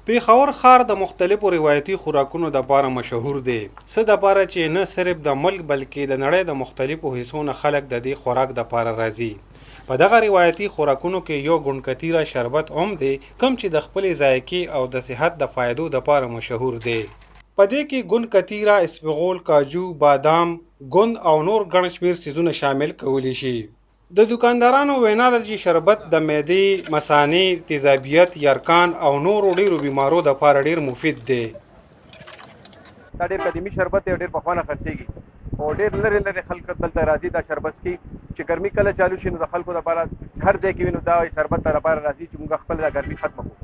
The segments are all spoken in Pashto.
پیښور ښار د مختلفو روایتي خوراکونو دپاره مشهور دی. څه دپاره چې نه صرف د ملک بلکې د نړۍ د مختلفو حصو نه خلک د دې خوراک دپاره راځي. په دغه روایتي خوراکونو کې یو ګونکتیره شربت هم دی، کوم چې د خپلې ذایقې او د صحت د فایدو دپاره مشهور دی. په دې کې ګونکتیره، اسپغول، کاجو، بادام، ګوند او نور ګڼ شمېر څیزونه شامل کولی شي. د دکاندارانو وینا ده چې شربت د معدې، مثانې، تیزابیت، یرکان او نورو ډیرو بیمارو دپاره ډیر مفید دی. دا ډیر قدیمي شربت دی او ډیر پخوانه خرڅېږي او ډیر لرې لرې خلک دلته راځي دا شربت څکي چې ګرمي کله چالو شي نو د خلکو دپاره هر ځای کې وي نو دا شربت ته لپاره راځي چې موږ خپل دا ګرمي ختمه کړو.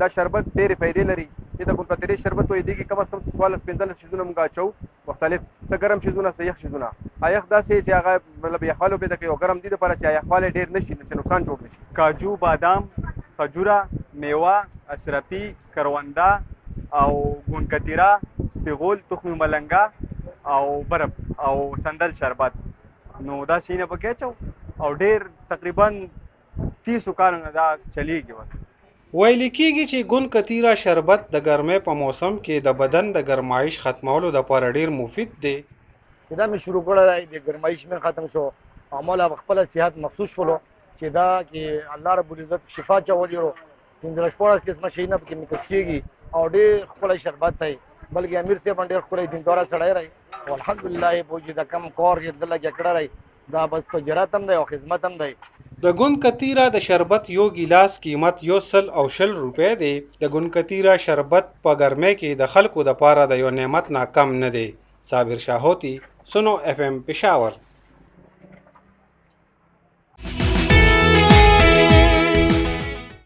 دا شربت ډېرې فایدې لري. د ګونکتیرې شربت وایي دې کې کم از کم 14-15 شیزونه موږ اچوو، مختلف څه ګرم شیزونه څه یخ شیزونه. یخ داسې چې هغه مطلب یخوالی پیدا کوي او ګرم دې دپاره چې یخوالی ډېر نه شي چې نقصان جوړ نه شي. کاجو، بادام، خجوره، میوه، اشرفي، کرونده او ګونکتیره، سپغول، تخم ملنګه او برف او سندل شربت نو دا شیونه پکې اچو او ډېر تقریبا 30 کالو نه دا چلیږي. ویل کېږي چې ګونکتیره شربت د ګرمۍ په موسم کې د بدن د ګرمایش ختمولو دپاره ډیر مفید دی. دا مې شروع کړی دی، د ګرمایش مې ختم شو او مولا خپله صحت مخصوص شولو چې دا کې الله رب العزت شفا چولی رو 15-16 قسمه شیونه پکې مکس کېږي او ډېر ښکلی شربت دی. بلکې امیر صاحب هم ډېر ښکلی دینداره سړی رہی او الحمدلله یې پوه چې دا کم کور کې دله کې کړی رہی دا بس تجارت هم دی او خدمت هم دی. د ګونکتیره د شربت یو ګیلاس قیمت 120 روپۍ دی. د ګونکتیره شربت په ګرمۍ کې د خلکو دپاره د یو نعمت نه کم نه دی. صابر شاهوتی، سنو FM، پېښور.